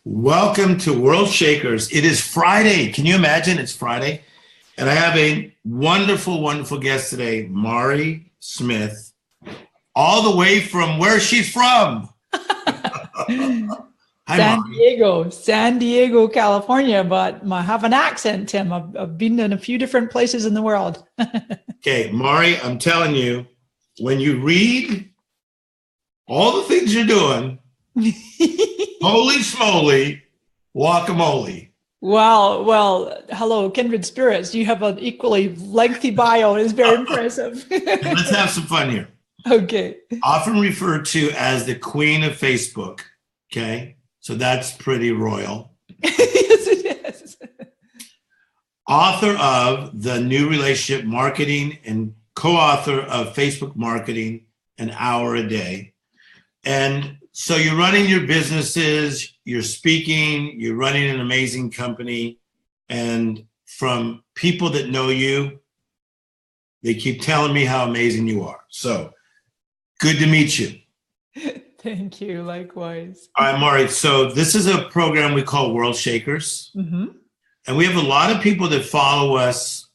Welcome to WorldShakers. It is Friday. Can you imagine? It's Friday. And I have a wonderful, wonderful guest today, Mari Smith, all the way from where she's from. Hi, San Diego, California, but I have an accent, Tim. I've been in a few different places in the world. Okay, Mari, I'm telling you, when you read all the things you're doing, holy smoly, guacamole. Well, hello, kindred spirits. You have an equally lengthy bio. It's very impressive. Let's have some fun here. Okay. Often referred to as the queen of Facebook. Okay, so that's pretty royal. Yes, it is. Author of The New Relationship Marketing and co-author of Facebook Marketing, An Hour a Day. And so you're running your businesses, you're speaking, you're running an amazing company. And from people that know you, they keep telling me how amazing you are. So good to meet you. Thank you. Likewise. All right, Mari. So this is a program we call WorldShakers. Mm-hmm. And we have a lot of people that follow us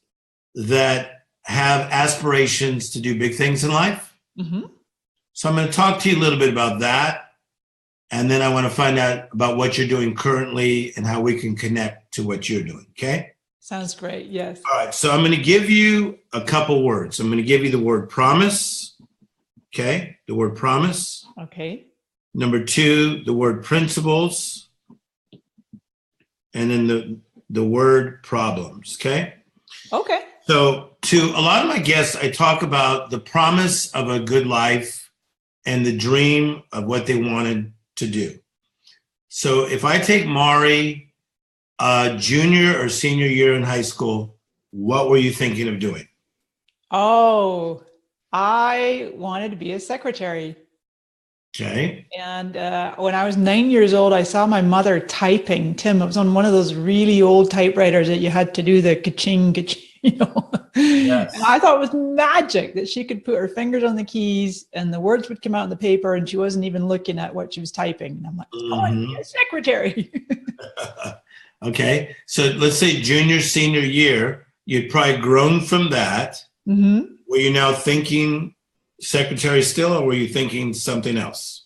that have aspirations to do big things in life. Mm-hmm. So I'm going to talk to you a little bit about that. And then I want to find out about what you're doing currently and how we can connect to what you're doing. Okay? Sounds great. Yes. All right. So I'm going to give you a couple words. I'm going to give you the word promise. Okay? The word promise. Okay. Number 2, the word principles. And then the word problems. Okay? Okay. So to a lot of my guests, I talk about the promise of a good life and the dream of what they wanted to do. So if I take Mari, junior or senior year in high school, what were you thinking of doing? Oh, I wanted to be a secretary. Okay. And when I was 9 years old, I saw my mother typing. Tim, it was on one of those really old typewriters that you had to do the ka-ching, ka-ching, you know. Yes. And I thought it was magic that she could put her fingers on the keys and the words would come out on the paper and she wasn't even looking at what she was typing. And I'm like, oh, I want to be a secretary. Okay. So let's say junior, senior year, you'd probably grown from that. Mm-hmm. Were you now thinking secretary still, or were you thinking something else?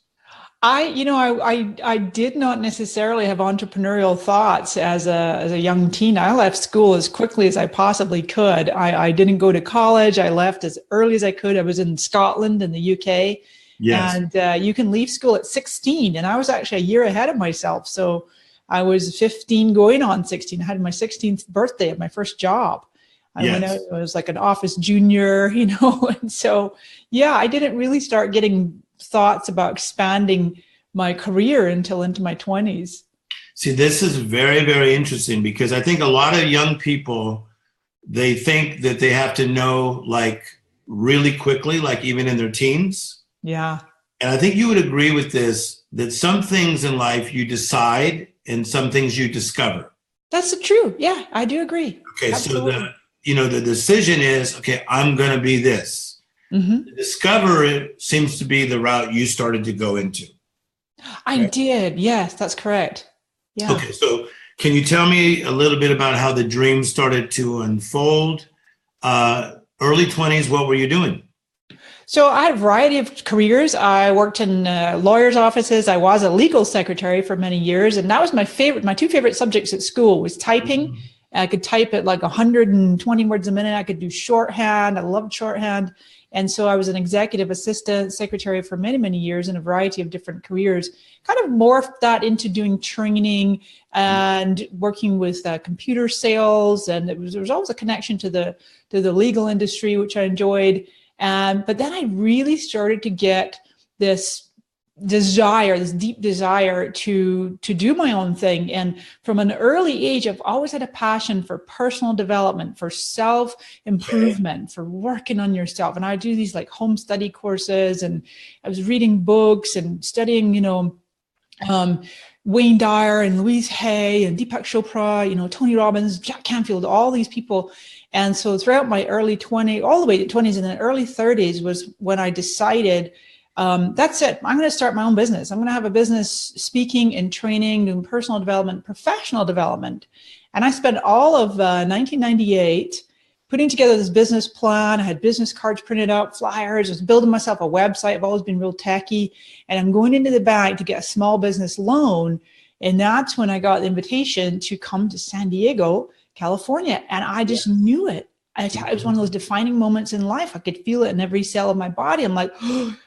I did not necessarily have entrepreneurial thoughts as a young teen. I left school as quickly as I possibly could. I didn't go to college. I left as early as I could. I was in Scotland in the UK. Yes. And you can leave school at 16. And I was actually a year ahead of myself. So I was 15 going on 16. I had my 16th birthday at my first job. I went out, I was like an office junior, you know. And so, yeah, I didn't really start getting thoughts about expanding my career until into my 20s. See, this is very, very interesting because I think a lot of young people, they think that they have to know like really quickly, like even in their teens. Yeah. And I think you would agree with this, that some things in life you decide and some things you discover. That's true. Yeah, I do agree. Okay. Absolutely. So the decision is, okay, I'm going to be this. Mm-hmm. The discovery seems to be the route you started to go into. I did. Yes, that's correct. Yeah. Okay. So can you tell me a little bit about how the dream started to unfold? Early 20s, what were you doing? So I had a variety of careers. I worked in lawyers' offices. I was a legal secretary for many years. And that was my two favorite subjects at school was typing. Mm-hmm. I could type at like 120 words a minute. I could do shorthand. I loved shorthand. And so I was an executive assistant secretary for many, many years in a variety of different careers, kind of morphed that into doing training and working with computer sales. And there was always a connection to the legal industry, which I enjoyed. But then I really started to get this deep desire to do my own thing. And from an early age, I've always had a passion for personal development, for self-improvement, for working on yourself. And I do these like home study courses, and I was reading books and studying, Wayne Dyer and Louise Hay and Deepak Chopra, Tony Robbins, Jack Canfield, all these people. And so throughout my early 20s, all the way to 20s and then early 30s was when I decided that's it. I'm going to start my own business. I'm going to have a business speaking and training, doing personal development, professional development. And I spent all of 1998 putting together this business plan. I had business cards printed out, flyers. I was building myself a website. I've always been real techie. And I'm going into the bank to get a small business loan. And that's when I got the invitation to come to San Diego, California. And I just knew it. It was one of those defining moments in life. I could feel it in every cell of my body. I'm like, oh,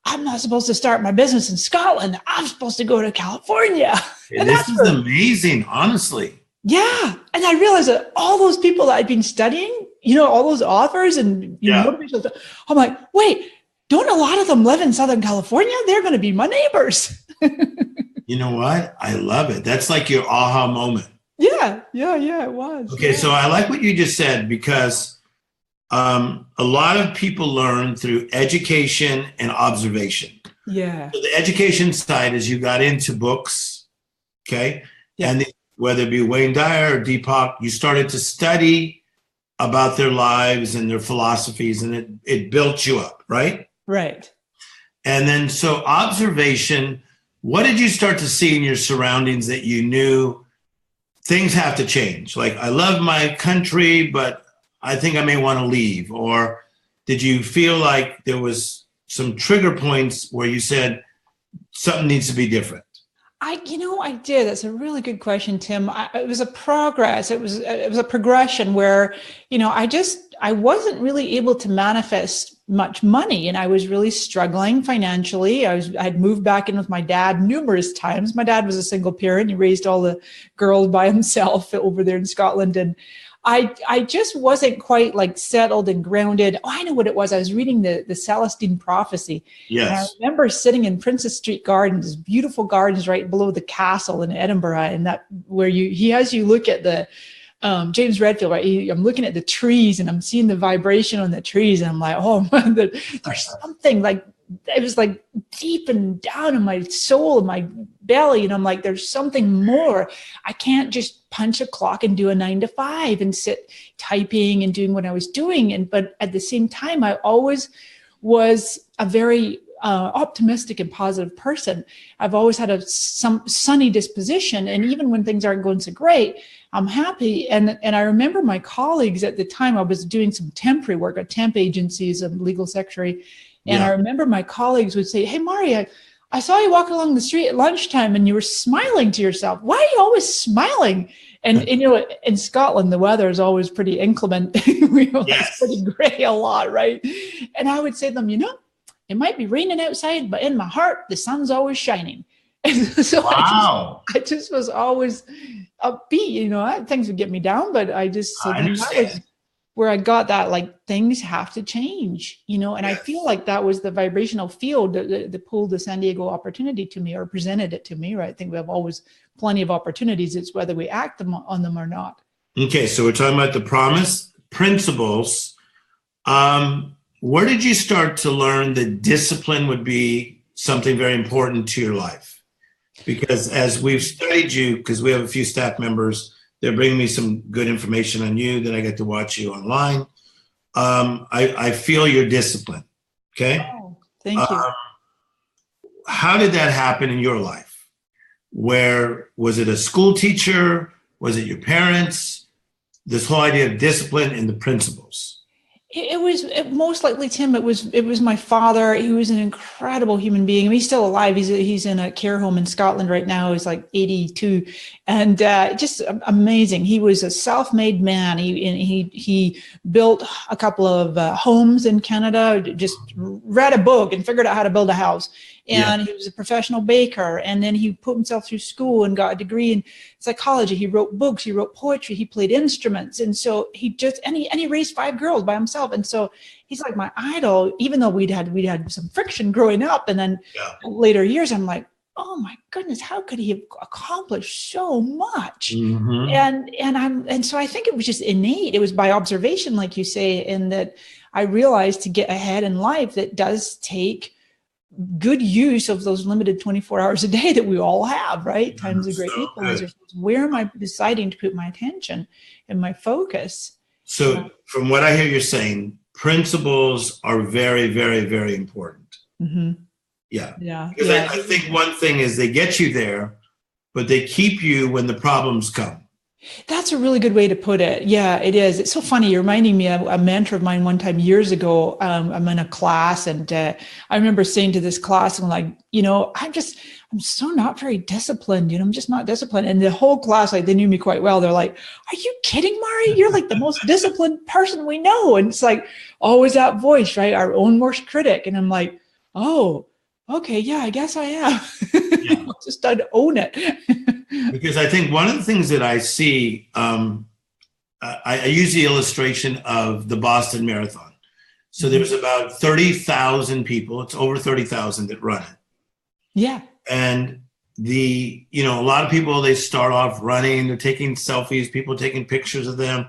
I'm not supposed to start my business in Scotland. I'm supposed to go to California. And this is amazing, honestly. Yeah. And I realized that all those people that I'd been studying, all those authors and motivational stuff, I'm like, wait, don't a lot of them live in Southern California? They're going to be my neighbors. You know what? I love it. That's like your aha moment. Yeah, it was. Okay, so I like what you just said, because a lot of people learn through education and observation. Yeah. So the education side is you got into books, okay? Yeah. And whether it be Wayne Dyer or Deepak, you started to study about their lives and their philosophies, and it built you up, right? Right. And then, so observation, what did you start to see in your surroundings that you knew things have to change? Like, I love my country, but I think I may want to leave. Or did you feel like there was some trigger points where you said something needs to be different? I did. That's a really good question, Tim. It was a progress. It was a progression where, I wasn't really able to manifest much money, and I was really struggling financially. I'd moved back in with my dad numerous times. My dad was a single parent. He raised all the girls by himself over there in Scotland. And I just wasn't quite like settled and grounded. Oh, I know what it was. I was reading the Celestine Prophecy. Yes. And I remember sitting in Princess Street Gardens, beautiful gardens right below the castle in Edinburgh, and that where he has you look at the James Redfield, right? I'm looking at the trees and I'm seeing the vibration on the trees, and I'm like, oh man, there's something like, it was like deep and down in my soul, in my belly. And I'm like, there's something more. I can't just punch a clock and do a 9 to 5 and sit typing and doing what I was doing. But at the same time, I always was a very optimistic and positive person. I've always had some sunny disposition. And even when things aren't going so great, I'm happy. And I remember my colleagues at the time, I was doing some temporary work at temp agencies of legal secretary. And I remember my colleagues would say, hey, Mari, I saw you walking along the street at lunchtime and you were smiling to yourself. Why are you always smiling? And in Scotland, the weather is always pretty inclement. It's pretty gray a lot, right? And I would say to them, it might be raining outside, but in my heart, the sun's always shining. And so wow. I just was always upbeat. Things would get me down, but I understand. That was where I got that, like, things have to change, and I feel like that was the vibrational field that pulled the San Diego opportunity to me, or presented it to me, right? I think we have always plenty of opportunities. It's whether we act on them or not. Okay, so we're talking about the promise principles. Where did you start to learn that discipline would be something very important to your life? Because as we've studied you, because we have a few staff members, they're bringing me some good information on you, that I get to watch you online. I feel your discipline. Okay. Oh, thank you. How did that happen in your life? Where was it? A school teacher? Was it your parents? This whole idea of discipline and the principles. It was most likely, Tim. It was my father. He was an incredible human being. I mean, he's still alive. He's in a care home in Scotland right now. He's like 82, and just amazing. He was a self-made man. He built a couple of homes in Canada. Just read a book and figured out how to build a house. And he was a professional baker. And then he put himself through school and got a degree in psychology. He wrote books, he wrote poetry, he played instruments. And so he raised 5 girls by himself. And so he's like my idol, even though we'd had some friction growing up. And then later years, I'm like, oh my goodness, how could he have accomplished so much? Mm-hmm. And so I think it was just innate. It was by observation, like you say, and that I realized to get ahead in life, that does take good use of those limited 24 hours a day that we all have, right? Time's a great equalizer. Where am I deciding to put my attention and my focus? So from what I hear you're saying, principles are very, very, very important. Mm-hmm. Yeah. Yeah. Because Yeah. I think one thing is they get you there, but they keep you when the problems come. That's a really good way to put it. Yeah, it is. It's so funny. You're reminding me of a mentor of mine one time years ago. I'm in a class, and I remember saying to this class, I'm like, I'm so not very disciplined. I'm just not disciplined. And the whole class, like, they knew me quite well. They're like, "Are you kidding, Mari? You're like the most disciplined person we know." And it's like always that voice, right? Our own worst critic. And I'm like, "Oh, okay, yeah, I guess I am." Yeah. Just trying to own it. Because I think one of the things that I see, I use the illustration of the Boston Marathon. So there's about 30,000 people. It's over 30,000 that run it. Yeah. And a lot of people, they start off running, they're taking selfies, people taking pictures of them,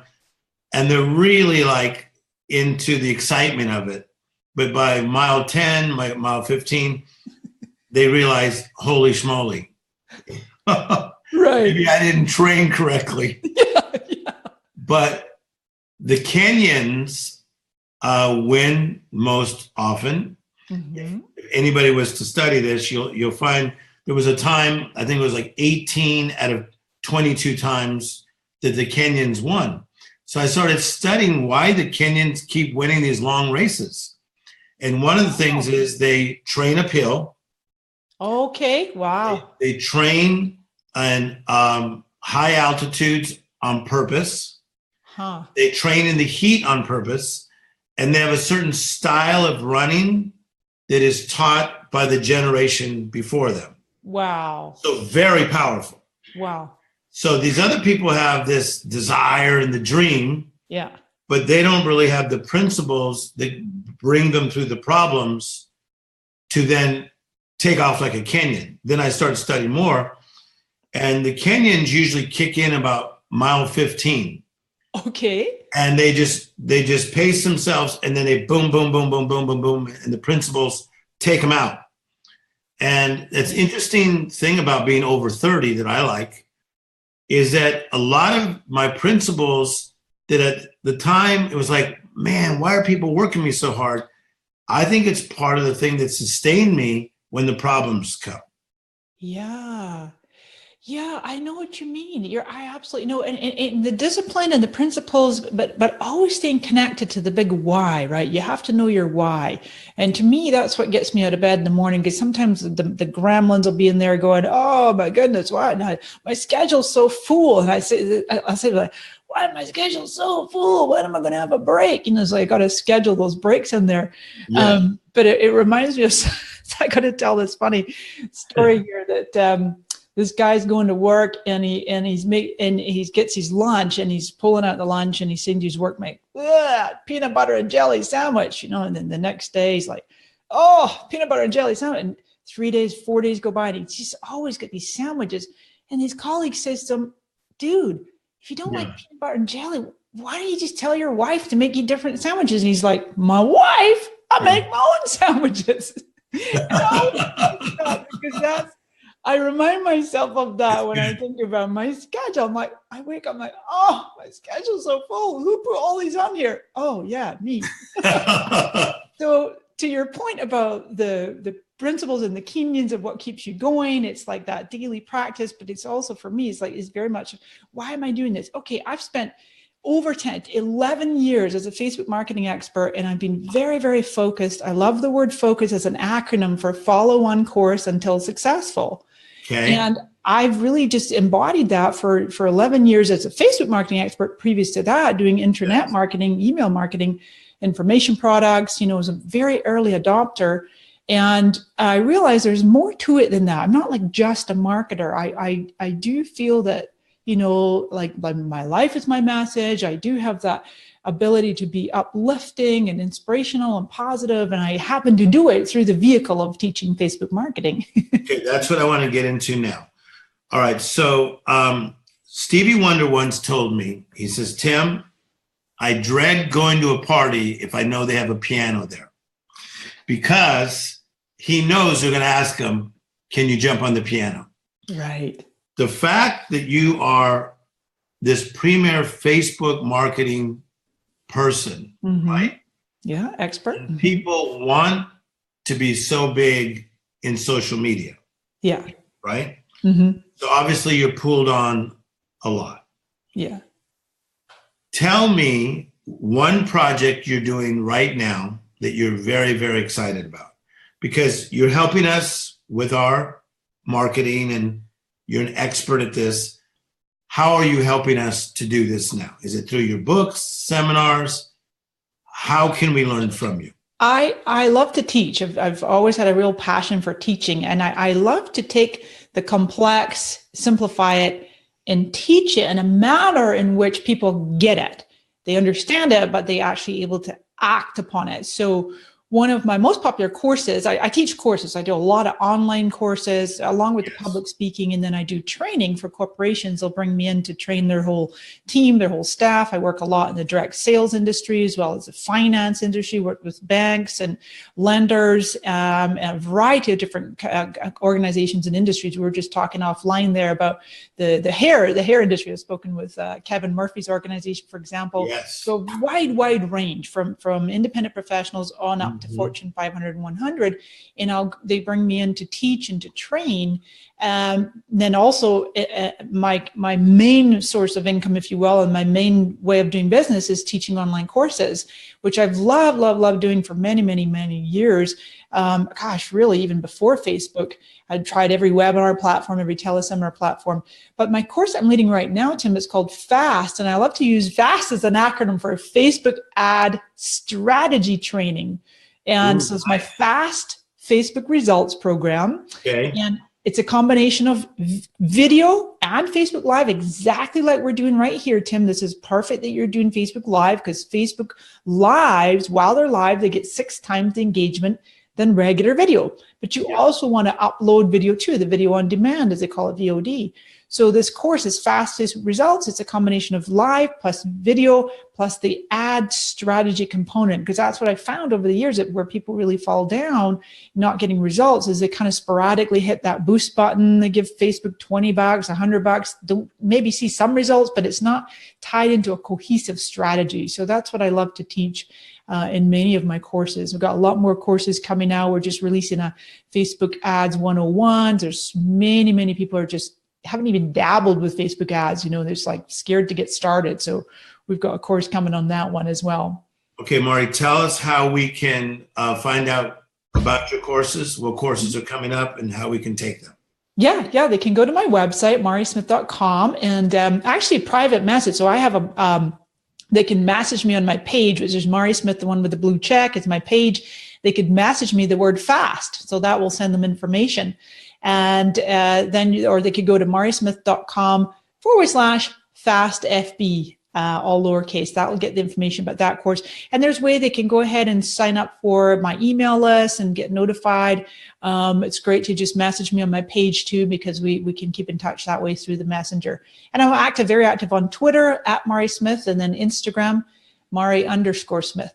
and they're really like into the excitement of it. But by mile 10, mile 15, they realize, holy schmoly. Right. Maybe I didn't train correctly. Yeah. But the Kenyans win most often. Mm-hmm. If anybody was to study this, you'll find there was a time, I think it was like 18 out of 22 times that the Kenyans won. So I started studying why the Kenyans keep winning these long races. And one of the things is they train uphill. Okay. Wow. They train in high altitudes on purpose. Huh. They train in the heat on purpose. And they have a certain style of running that is taught by the generation before them. Wow. So very powerful. Wow. So these other people have this desire and the dream, Yeah. but they don't really have the principles that bring them through the problems to then take off like a Kenyan. Then I started studying more, and the Kenyans usually kick in about mile 15. Okay. And they just pace themselves, and then they boom, boom, boom, boom, boom, boom, boom, and the principles take them out. And it's interesting thing about being over 30 that I like is that a lot of my principles that at the time it was like, man, why are people working me so hard? I think it's part of the thing that sustained me when the problems come. Yeah. Yeah, I know what you mean. I absolutely know. And the discipline and the principles, but always staying connected to the big why, right? You have to know your why. And to me, that's what gets me out of bed in the morning, because sometimes the gremlins will be in there going, oh my goodness, why? My schedule's so full. And I say like, why is my schedule so full? When am I going to have a break? So I got to schedule those breaks in there. Yeah. But it reminds me of, I got to tell this funny story here that, this guy's going to work and he gets his lunch and he's pulling out the lunch and he sends his workmate, peanut butter and jelly sandwich, and then the next day he's like, oh, peanut butter and jelly sandwich. And 3 days, 4 days go by and he's just always got these sandwiches. And his colleague says to him, dude, if you don't like peanut butter and jelly, why don't you just tell your wife to make you different sandwiches? And he's like, my wife? I make my own sandwiches. Because I remind myself of that when I think about my schedule. I'm like, I wake up, I'm like, oh, my schedule's so full. Who put all these on here? Oh, yeah, me. So to your point about the principles and the Kenyans of what keeps you going, it's like that daily practice, but it's also for me, it's very much, why am I doing this? Okay, I've spent over 11 years as a Facebook marketing expert, and I've been very, very focused. I love the word focus as an acronym for follow one course until successful. Okay. And I've really just embodied that for 11 years as a Facebook marketing expert. Previous to that, doing internet marketing, email marketing, information products, was a very early adopter. And I realized there's more to it than that. I'm not like just a marketer. I do feel that, like my life is my message. I do have that ability to be uplifting and inspirational and positive, and I happen to do it through the vehicle of teaching Facebook marketing. Okay, that's what I want to get into now. All right, so Stevie Wonder once told me, he says, Tim, I dread going to a party if I know they have a piano there, because he knows they're going to ask him, can you jump on the piano? Right. The fact that you are this premier Facebook marketing person, right? Yeah, expert. And people want to be so big in social media. Yeah. Right? Mm-hmm. So obviously you're pulled on a lot. Yeah. Tell me one project you're doing right now that you're very, very excited about, because you're helping us with our marketing and you're an expert at this. How are you helping us to do this now? Is it through your books, seminars? How can we learn from you? I love to teach. I've always had a real passion for teaching, and I love to take the complex, simplify it, and teach it in a manner in which people get it. They understand it, but they actually able to act upon it. So one of my most popular courses, I teach courses. I do a lot of online courses along with the public speaking, and then I do training for corporations. They'll bring me in to train their whole team, their whole staff. I work a lot in the direct sales industry as well as the finance industry, work with banks and lenders, and a variety of different organizations and industries. We were just talking offline there about the hair industry. I've spoken with Kevin Murphy's organization, for example. Yes. So wide range from independent professionals on up to Fortune 500 and 100, and they bring me in to teach and to train. Then also my main source of income, if you will, and my main way of doing business is teaching online courses, which I've loved doing for many years. Really even before Facebook. I'd tried every webinar platform, every teleseminar platform. But my course I'm leading right now, Tim, is called FAST. And I love to use FAST as an acronym for Facebook Ad Strategy Training. And so it's my FAST Facebook Results Program. Okay. And it's a combination of video and Facebook Live, exactly like we're doing right here, Tim. This is perfect that you're doing Facebook Live, because Facebook Lives, while they're live, they get 6 times the engagement than regular video. But you also want to upload video too, the video on demand, as they call it, VOD. So this course is Fastest Results. It's a combination of live plus video plus the ad strategy component, because that's what I found over the years, that where people really fall down, not getting results, is they kind of sporadically hit that boost button. They give Facebook $20, $100, don't maybe see some results, but it's not tied into a cohesive strategy. So that's what I love to teach in many of my courses. We've got a lot more courses coming out. We're just releasing a Facebook Ads 101. There's many people are just haven't even dabbled with Facebook ads. They're just like scared to get started. So we've got a course coming on that one as well. Okay, Mari, tell us how we can find out about your courses, what courses are coming up, and how we can take them. Yeah, they can go to my website, marismith.com, and actually private message. So I have they can message me on my page, which is Mari Smith, the one with the blue check. It's my page. They could message me the word FAST. So that will send them information. And or they could go to marismith.com/FastFB, all lowercase. That will get the information about that course. And there's a way they can go ahead and sign up for my email list and get notified. It's great to just message me on my page too, because we can keep in touch that way through the messenger. And I'm very active on Twitter at Mari Smith, and then Instagram, Mari_Smith.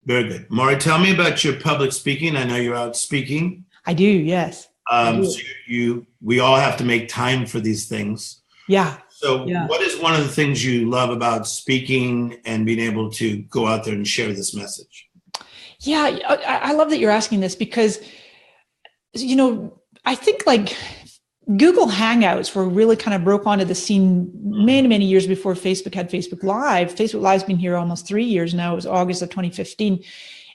Very good. Mari, tell me about your public speaking. I know you're out speaking. I do, yes. So we all have to make time for these things. Yeah. So what is one of the things you love about speaking and being able to go out there and share this message? Yeah, I love that you're asking this, because, I think like Google Hangouts were really kind of broke onto the scene many years before Facebook had Facebook Live. Facebook Live's been here almost 3 years now. It was August of 2015.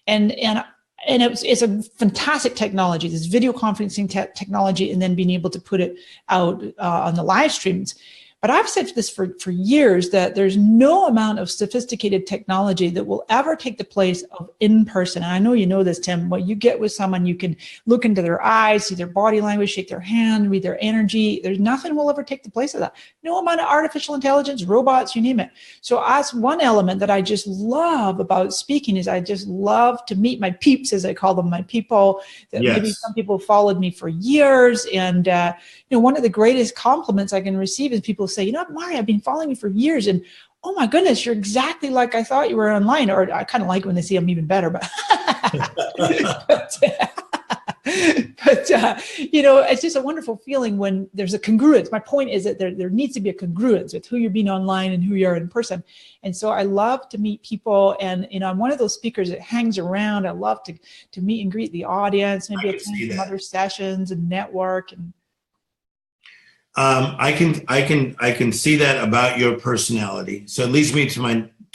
And it's a fantastic technology, this video conferencing technology, and then being able to put it out on the live streams. But I've said this for years, that there's no amount of sophisticated technology that will ever take the place of in-person. And I know you know this, Tim. What you get with someone, you can look into their eyes, see their body language, shake their hand, read their energy. There's nothing will ever take the place of that. No amount of artificial intelligence, robots, you name it. So that's one element that I just love about speaking, is I just love to meet my peeps, as I call them, my people. That maybe some people followed me for years. And one of the greatest compliments I can receive is people say, Mari, I've been following you for years, and oh my goodness, you're exactly like I thought you were online. Or I kind of like when they see I'm even better, but But, it's just a wonderful feeling when there's a congruence. My point is that there needs to be a congruence with who you're being online and who you are in person. And so I love to meet people. And, I'm one of those speakers that hangs around. I love to meet and greet the audience, maybe attend some other sessions and network. And I can see that about your personality. So it leads me to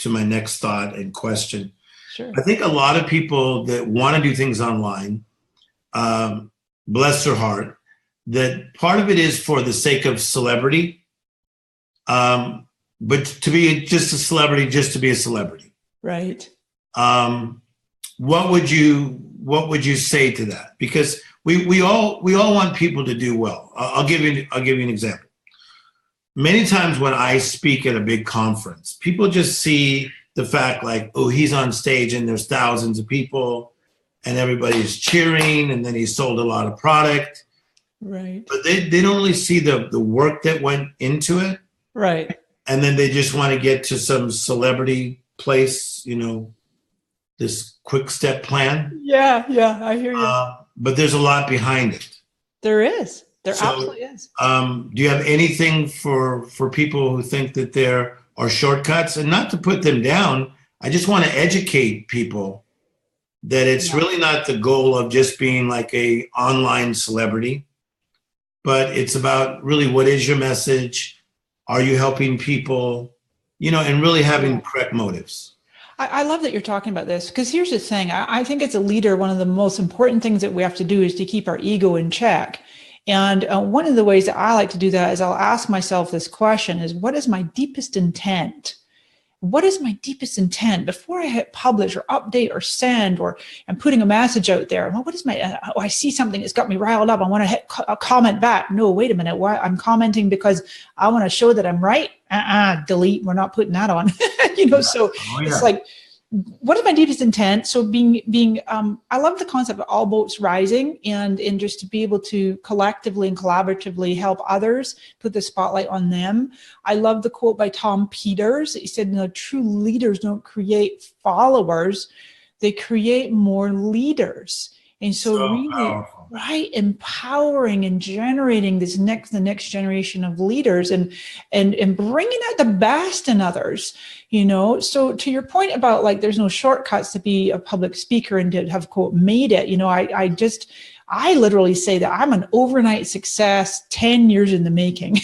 my next thought and question. Sure. I think a lot of people that want to do things online, bless their heart, that part of it is for the sake of celebrity, but to be just a celebrity, just to be a celebrity. Right. What would you say to that? Because we all want people to do well. I'll give you an example. Many times when I speak at a big conference, people just see the fact like, oh, he's on stage and there's thousands of people and everybody's cheering and then he sold a lot of product. Right. But they don't really see the work that went into it. Right. And then they just want to get to some celebrity place, this quick step plan. Yeah, I hear you. But there's a lot behind it. There is. There absolutely is. Do you have anything for people who think that there are shortcuts? And not to put them down, I just want to educate people that it's really not the goal of just being like a online celebrity, but it's about really what is your message? Are you helping people? And really having correct motives. I love that you're talking about this, because here's the thing. I think as a leader, one of the most important things that we have to do is to keep our ego in check. And one of the ways that I like to do that is I'll ask myself this question is, what is my deepest intent? What is my deepest intent before I hit publish or update or send, or I'm putting a message out there? Well, what is my, I see something that's got me riled up. I want to hit a comment back. No, wait a minute. Why? I'm commenting because I want to show that I'm right. Delete. We're not putting that on. So it's like, what is my deepest intent? So being, I love the concept of all boats rising and just to be able to collectively and collaboratively help others, put the spotlight on them. I love the quote by Tom Peters. He said, true leaders don't create followers. They create more leaders. And so really, powerful. Right, empowering and generating the next generation of leaders and bringing out the best in others, So to your point about like, there's no shortcuts to be a public speaker and to have quote made it, I literally say that I'm an overnight success, 10 years in the making.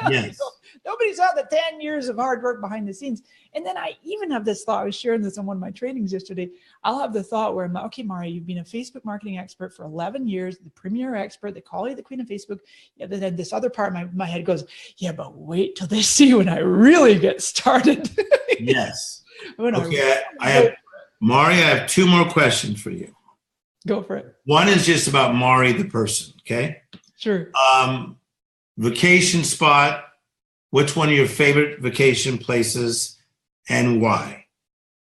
Yes. Nobody saw the 10 years of hard work behind the scenes. And then I even have this thought, I was sharing this on one of my trainings yesterday. I'll have the thought where I'm like, okay, Mari, you've been a Facebook marketing expert for 11 years, the premier expert, they call you the queen of Facebook. Yeah, but then this other part of my head goes, yeah, but wait till they see when I really get started. Yes. Okay, Mari, I have two more questions for you. Go for it. One is just about Mari, the person, okay? Sure. Vacation spot. What's one of your favorite vacation places and why?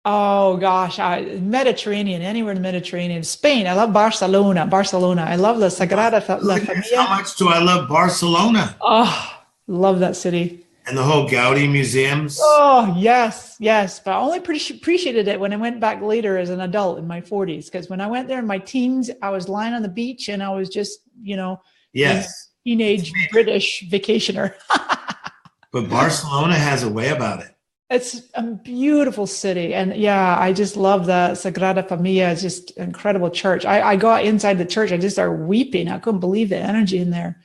Oh gosh, Mediterranean, anywhere in the Mediterranean. Spain, I love Barcelona. I love the Sagrada Familia. How much do I love Barcelona? Oh, love that city. And the whole Gaudi museums. Oh, yes. But I only appreciated it when I went back later as an adult in my 40s. Because when I went there in my teens, I was lying on the beach and I was just, yes, teenage British vacationer. But Barcelona has a way about it. It's a beautiful city. And yeah, I just love the Sagrada Familia. It's just an incredible church. I got inside the church. I just started weeping. I couldn't believe the energy in there.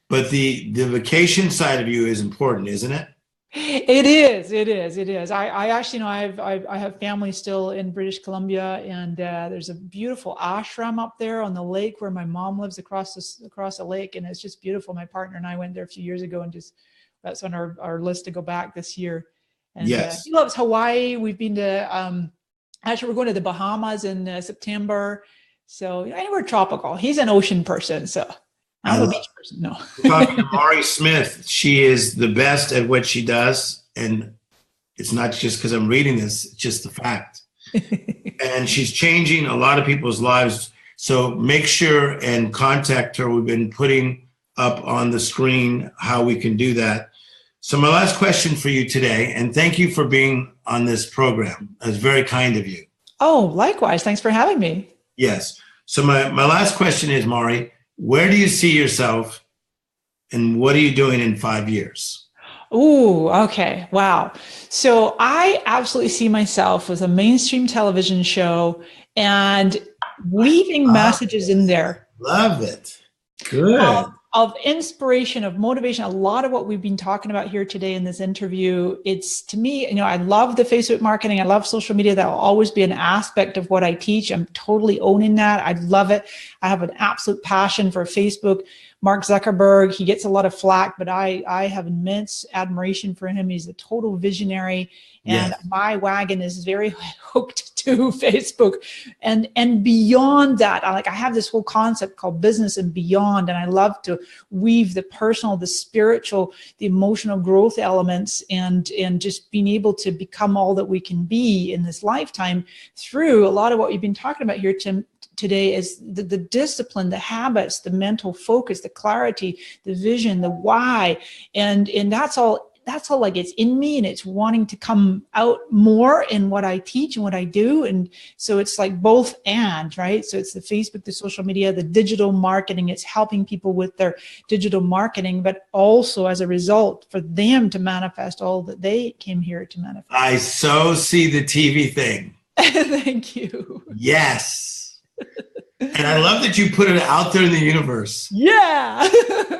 But the vacation side of you is important, isn't it? It is. I actually, I have family still in British Columbia, and there's a beautiful ashram up there on the lake where my mom lives across the lake. And it's just beautiful. My partner and I went there a few years ago and that's on our list to go back this year. And yes. He loves Hawaii. We've been to, actually we're going to the Bahamas in September. So anywhere tropical. He's an ocean person. So I'm a beach person. No. We're talking to Mari Smith. She is the best at what she does. And it's not just because I'm reading this, it's just the fact. And she's changing a lot of people's lives. So make sure and contact her. We've been putting up on the screen how we can do that. So my last question for you today, and thank you for being on this program. That's very kind of you. Oh, likewise. Thanks for having me. Yes. So my last question is, Mari, where do you see yourself and what are you doing in 5 years? Ooh, okay. Wow. So I absolutely see myself as a mainstream television show and weaving messages in there. Love it. Good. Of inspiration, of motivation. A lot of what we've been talking about here today in this interview, it's, to me, I love the Facebook marketing. I love social media. That will always be an aspect of what I teach. I'm totally owning that. I love it. I have an absolute passion for Facebook. Mark Zuckerberg, he gets a lot of flack, but I have immense admiration for him. He's a total visionary, and my wagon is very hooked to Facebook. And beyond that, I have this whole concept called business and beyond, and I love to weave the personal, the spiritual, the emotional growth elements, and just being able to become all that we can be in this lifetime through a lot of what you've been talking about here, Tim, today, is the discipline, the habits, the mental focus, the clarity, the vision, the why. And that's all like it's in me, and it's wanting to come out more in what I teach and what I do. And so it's like both and, right? So it's the Facebook, the social media, the digital marketing. It's helping people with their digital marketing, but also as a result for them to manifest all that they came here to manifest. I so see the TV thing. Thank you. Yes. And I love that you put it out there in the universe. Yeah.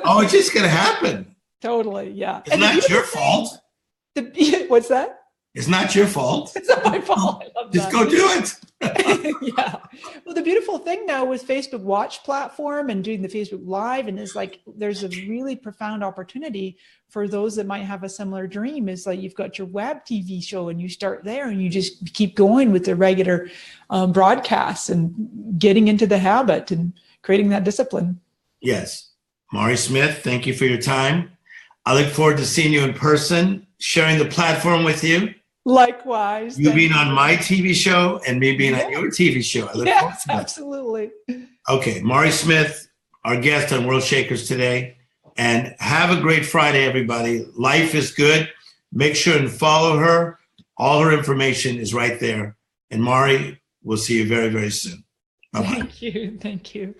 Oh, it's just going to happen. Totally. Yeah. It's not your fault. What's that? It's not your fault. It's not my fault. I love just that. go do it. Yeah. Well, the beautiful thing now with Facebook Watch platform and doing the Facebook Live, and is like, there's a really profound opportunity for those that might have a similar dream. Is like, you've got your web TV show and you start there and you just keep going with the regular broadcasts and getting into the habit and creating that discipline. Yes. Mari Smith, thank you for your time. I look forward to seeing you in person, sharing the platform with you. Likewise. You being on my TV show and me being on your TV show. I look forward to that. Absolutely. Okay, Mari Smith, our guest on WorldShakers today. And have a great Friday, everybody. Life is good. Make sure and follow her. All her information is right there. And Mari, we'll see you very, very soon. Bye-bye. Thank you. Thank you.